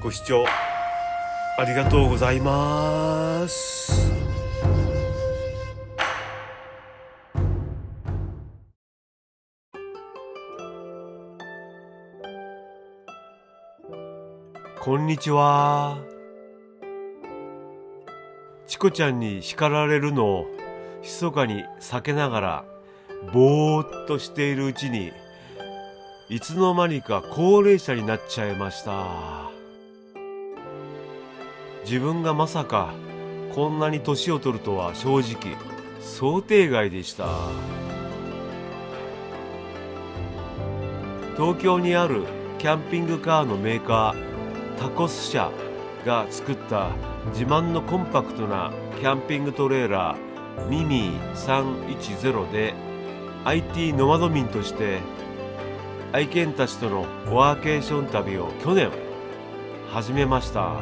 ご視聴ありがとうございます。こんにちは。チコちゃんに叱られるのを密かに避けながらぼーっとしているうちに、いつの間にか高齢者になっちゃいました。自分がまさかこんなに年を取るとは正直想定外でした。東京にあるキャンピングカーのメーカータコス社が作った自慢のコンパクトなキャンピングトレーラーミミ310で IT ノマド民として愛犬たちとのワーケーション旅を去年始めました。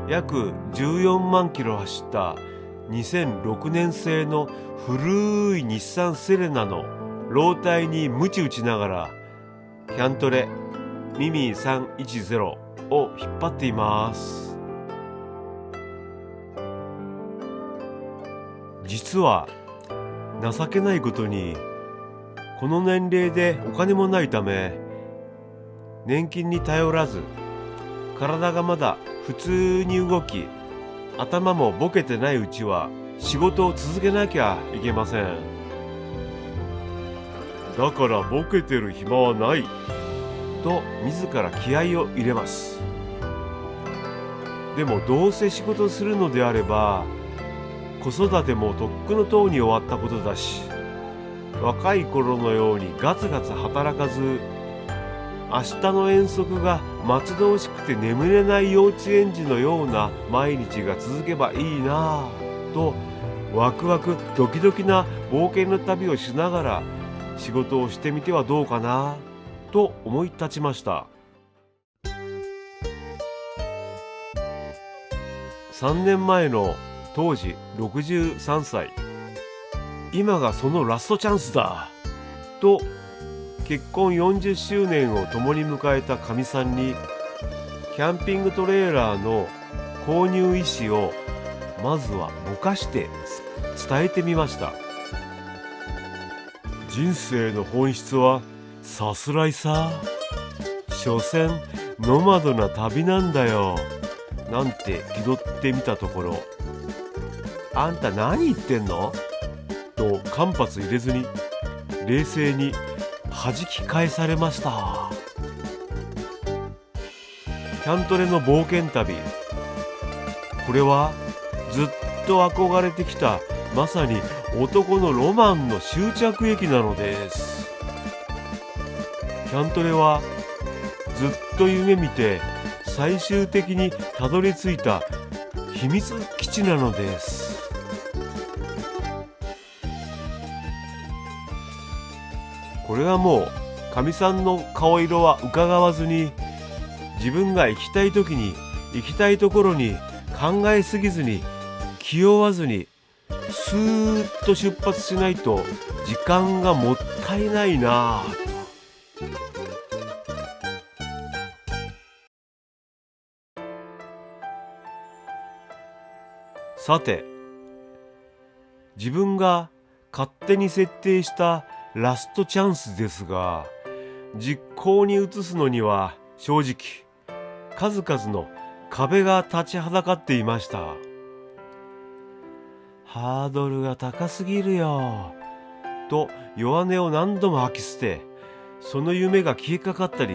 約14万キロ走った2006年製の古い日産セレナのロータイに鞭打ちながらキャントレミミ310を引っ張っています。実は情けないことにこの年齢でお金もないため年金に頼らず体がまだ普通に動き頭もボケてないうちは仕事を続けなきゃいけません。だからボケてる暇はないと自ら気合を入れます。でもどうせ仕事するのであれば子育てもとっくのとうに終わったことだし、若い頃のようにガツガツ働かず明日の遠足が待ち遠しくて眠れない幼稚園児のような毎日が続けばいいなぁとワクワクドキドキな冒険の旅をしながら仕事をしてみてはどうかなと思い立ちました。3年前の当時63歳、今がそのラストチャンスだと結婚40周年を共に迎えたかみさんにキャンピングトレーラーの購入意思をまずはぼかして伝えてみました。人生の本質はさすらいさ、所詮ノマドな旅なんだよなんて気取ってみたところ、あんた何言ってんのと間髪入れずに冷静に弾き返されました。キャントレの冒険旅、これはずっと憧れてきたまさに男のロマンの終着駅なのです。キャントレはずっと夢見て最終的にたどり着いた秘密基地なのです。これはもうかみさんの顔色は伺わずに自分が行きたい時に行きたいところに考えすぎずに気負わずにスーッと出発しないと時間がもったいないなぁと。さて、自分が勝手に設定したラストチャンスですが、実行に移すのには正直数々の壁が立ちはだかっていました。ハードルが高すぎるよと弱音を何度も吐き捨て、その夢が消えかかったり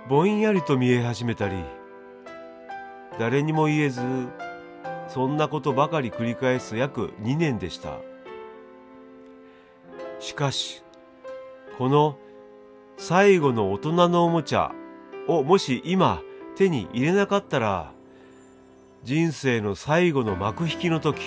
ぼんやりと見え始めたり、誰にも言えずそんなことばかり繰り返す約2年でした。しかしこの最後の大人のおもちゃをもし今手に入れなかったら、人生の最後の幕引きの時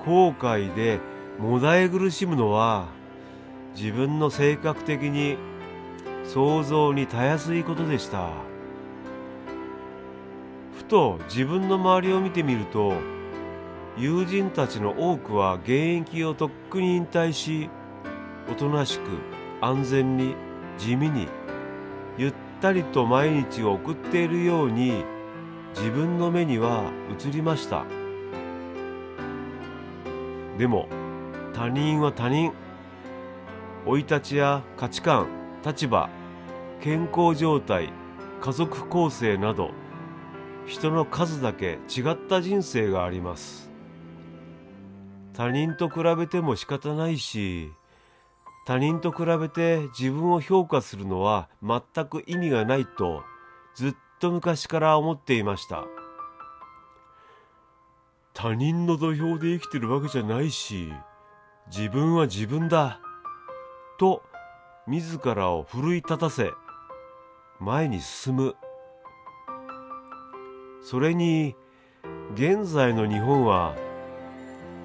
後悔でもだえ苦しむのは自分の性格的に想像にたやすいことでした。ふと自分の周りを見てみると、友人たちの多くは現役をとっくに引退し、おとなしく安全に地味にゆったりと毎日を送っているように自分の目には映りました。でも他人は他人。生い立ちや価値観、立場、健康状態、家族構成など、人の数だけ違った人生があります。他人と比べても仕方ないし、他人と比べて自分を評価するのは全く意味がないとずっと昔から思っていました。他人の土俵で生きてるわけじゃないし、自分は自分だと自らを奮い立たせ前に進む。それに現在の日本は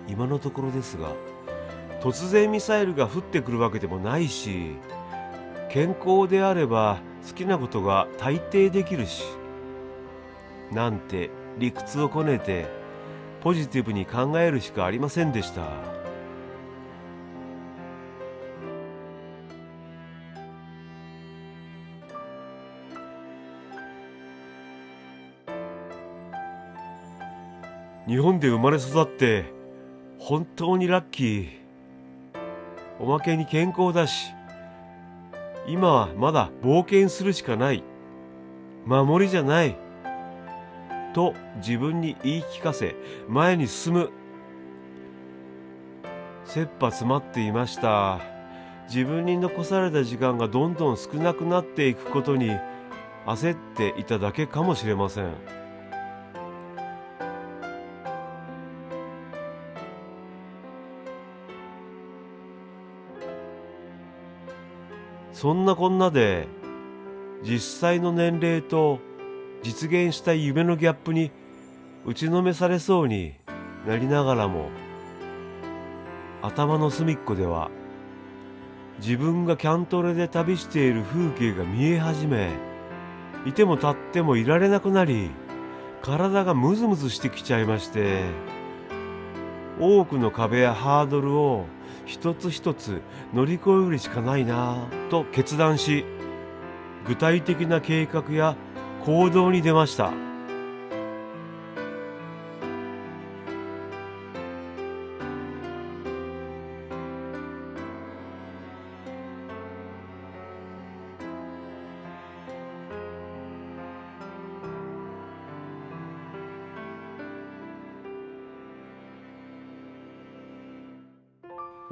今のところですが、突然ミサイルが降ってくるわけでもないし、健康であれば好きなことが大抵できるし、なんて理屈をこねてポジティブに考えるしかありませんでした。日本で生まれ育って本当にラッキー。おまけに健康だし、今はまだ冒険するしかない、守りじゃないと自分に言い聞かせ前に進む。切羽詰まっていました。自分に残された時間がどんどん少なくなっていくことに焦っていただけかもしれません。そんなこんなで実際の年齢と実現したい夢のギャップに打ちのめされそうになりながらも、頭の隅っこでは自分がキャントレで旅している風景が見え始め、いても立ってもいられなくなり、体がムズムズしてきちゃいまして、多くの壁やハードルを一つ一つ乗り越えるしかないなぁと決断し、具体的な計画や行動に出ました。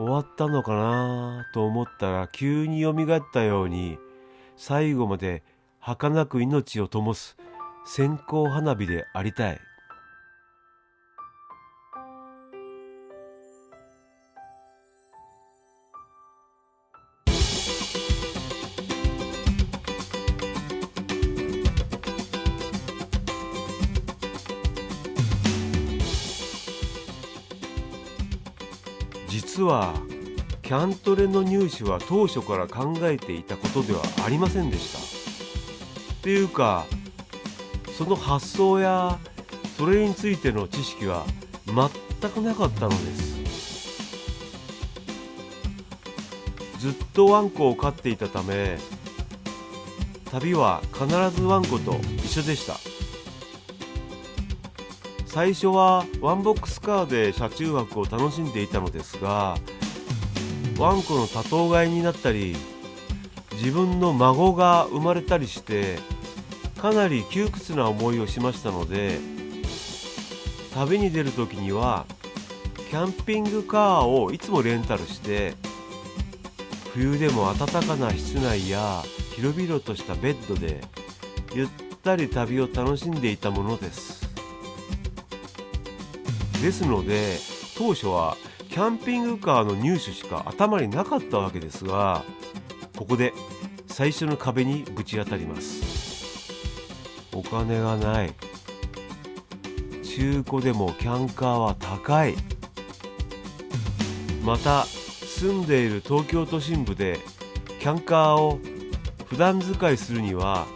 終わったのかなと思ったら急によみがえったように、最後まで儚く命を灯す線香花火でありたい。実はキャントレの入手は当初から考えていたことではありませんでした。っていうか、その発想やそれについての知識は全くなかったのです。ずっとワンコを飼っていたため、旅は必ずワンコと一緒でした。最初はワンボックスカーで車中泊を楽しんでいたのですが、ワンコの多頭飼いになったり、自分の孫が生まれたりして、かなり窮屈な思いをしましたので、旅に出る時にはキャンピングカーをいつもレンタルして、冬でも暖かな室内や広々としたベッドでゆったり旅を楽しんでいたものです。ですので当初はキャンピングカーの入手しか頭になかったわけですが、ここで最初の壁にぶち当たります。お金がない。中古でもキャンカーは高い。また住んでいる東京都心部でキャンカーを普段使いするには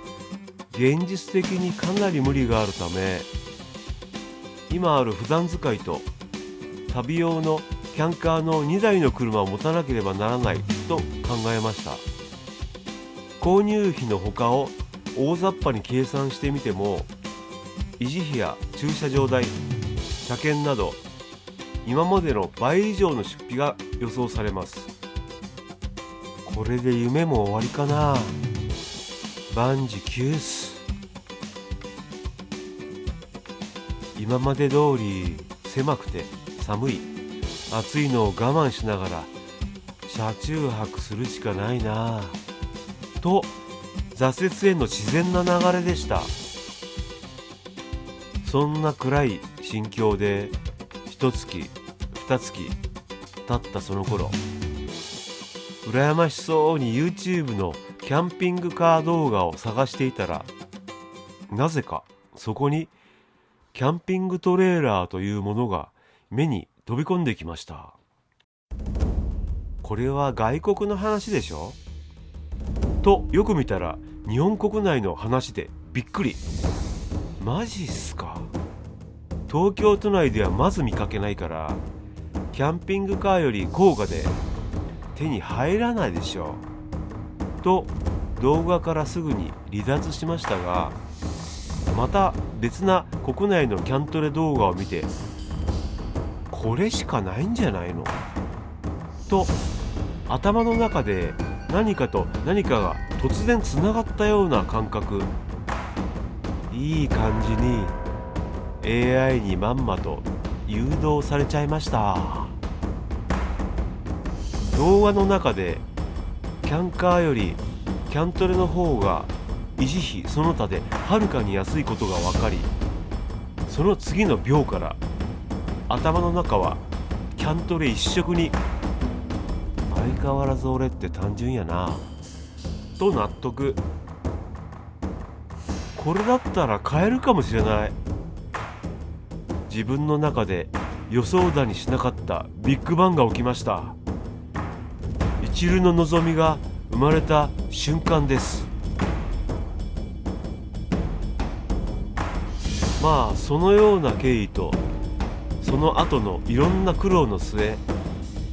現実的にかなり無理があるため、今ある普段使いと旅用のキャンカーの2台の車を持たなければならないと考えました。購入費の他を大雑把に計算してみても、維持費や駐車場代、車検など今までの倍以上の出費が予想されます。これで夢も終わりかな。万事休す。今まで通り狭くて寒い、暑いのを我慢しながら車中泊するしかないなと、挫折への自然な流れでした。そんな暗い心境で一月二月経ったその頃、羨ましそうに YouTube のキャンピングカー動画を探していたら、なぜかそこにキャンピングトレーラーというものが目に飛び込んできました。これは外国の話でしょとよく見たら日本国内の話でびっくり。マジっすか。東京都内ではまず見かけないから、キャンピングカーより高価で手に入らないでしょと動画からすぐに離脱しましたが、また別な国内のキャントレ動画を見て、これしかないんじゃないのと頭の中で何かと何かが突然つながったような感覚。いい感じに AI にまんまと誘導されちゃいました。動画の中でキャンカーよりキャントレの方が維持費その他ではるかに安いことが分かり、その次の秒から頭の中はキャントレ一色に。相変わらず俺って単純やなと納得。これだったら買えるかもしれない。自分の中で予想だにしなかったビッグバンが起きました。一縷の望みが生まれた瞬間です。まあそのような経緯とその後のいろんな苦労の末、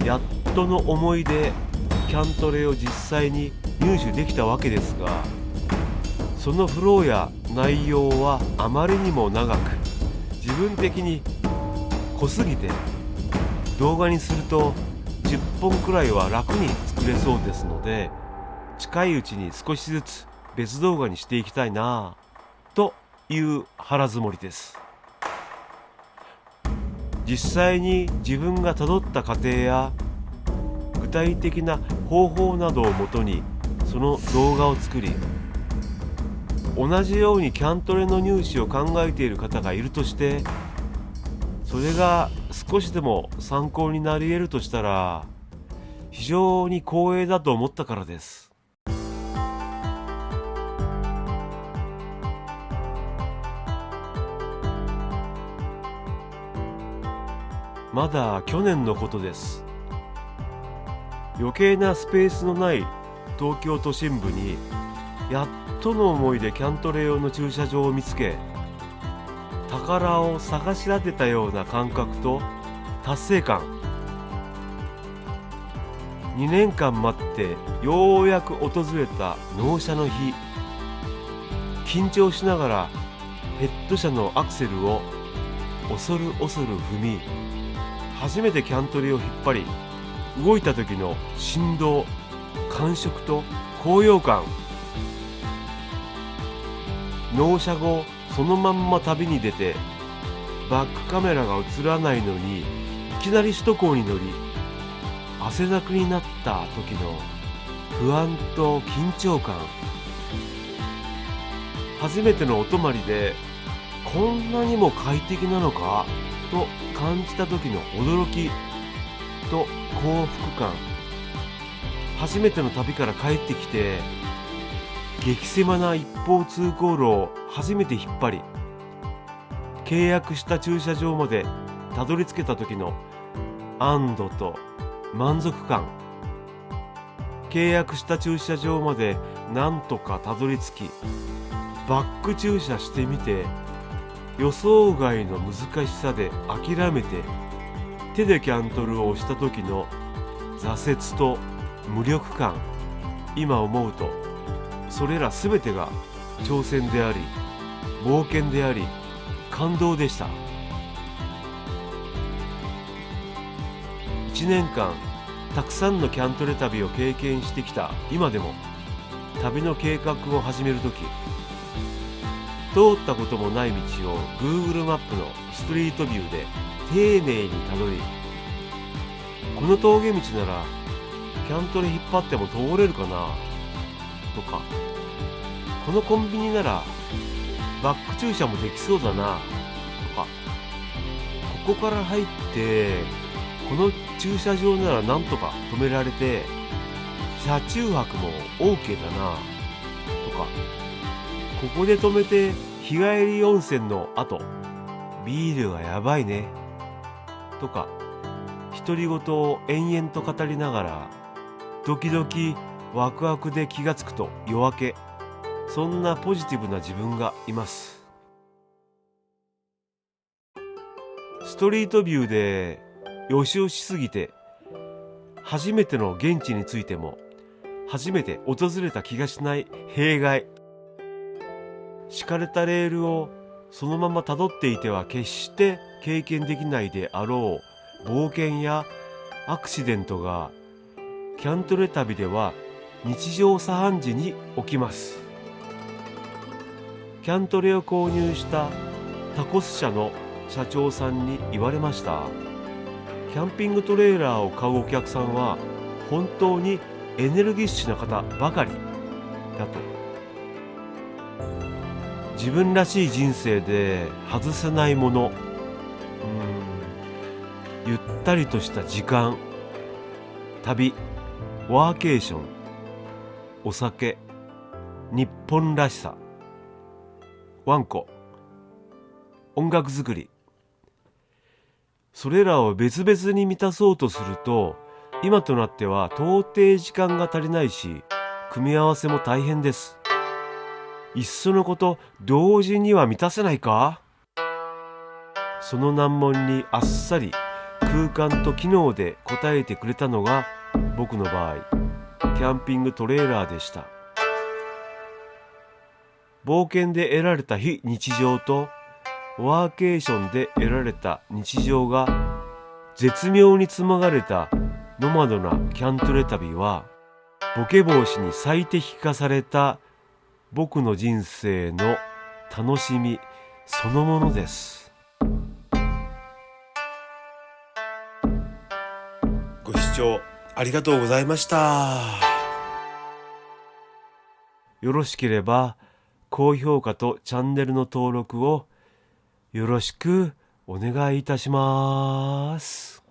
やっとの思いでキャントレを実際に入手できたわけですが、そのフローや内容はあまりにも長く自分的に濃すぎて、動画にすると10本くらいは楽に作れそうですので、近いうちに少しずつ別動画にしていきたいなという腹積もりです。実際に自分がたどった過程や具体的な方法などをもとにその動画を作り、同じようにキャントレの入手を考えている方がいるとして、それが少しでも参考になり得るとしたら非常に光栄だと思ったからです。まだ去年のことです。余計なスペースのない東京都心部にやっとの思いでキャントレ用の駐車場を見つけ、宝を探し当てたような感覚と達成感。2年間待ってようやく訪れた納車の日、緊張しながらヘッド車のアクセルを恐る恐る踏み、初めてキャントレを引っ張り動いた時の振動、感触と高揚感。納車後そのまんま旅に出て、バックカメラが映らないのにいきなり首都高に乗り、汗だくになった時の不安と緊張感。初めてのお泊まりでこんなにも快適なのかと感じた時の驚きと幸福感。初めての旅から帰ってきて、激狭な一方通行路を初めて引っ張り、契約した駐車場までたどり着けた時の安堵と満足感。契約した駐車場までなんとかたどり着き、バック駐車してみて、予想外の難しさで諦めて手でキャントルを押した時の挫折と無力感。今思うとそれらすべてが挑戦であり、冒険であり、感動でした。1年間たくさんのキャントレ旅を経験してきた今でも、旅の計画を始めるとき、通ったこともない道を Google マップのストリートビューで丁寧にたどり、この峠道ならキャントレ引っ張っても通れるかなとか、このコンビニならバック駐車もできそうだなとか、ここから入ってこの駐車場ならなんとか止められて車中泊も OK だなとか、ここで止めて日帰り温泉の後ビールがやばいねとか、独り言を延々と語りながらドキドキワクワクで気がつくと夜明け、そんなポジティブな自分がいます。ストリートビューで予習しすぎて初めての現地についても初めて訪れた気がしない弊害。敷かれたレールをそのままたどっていては決して経験できないであろう冒険やアクシデントがキャントレ旅では日常茶飯事に起きます。キャントレを購入したタコス社の社長さんに言われました。キャンピングトレーラーを買うお客さんは本当にエネルギッシュな方ばかりだと。自分らしい人生で外せないもの、ゆったりとした時間、旅、ワーケーション、お酒、日本らしさ、ワンコ、音楽作り、それらを別々に満たそうとすると、今となっては到底時間が足りないし、組み合わせも大変です。いっそのこと同時には満たせないか。その難問にあっさり空間と機能で答えてくれたのが僕の場合キャンピングトレーラーでした。冒険で得られた非日常とワーケーションで得られた日常が絶妙に紡がれたノマドなキャントレ旅は、ボケ防止に最適化された僕の人生の楽しみそのものです。ご視聴ありがとうございました。よろしければ高評価とチャンネルの登録をよろしくお願いいたします。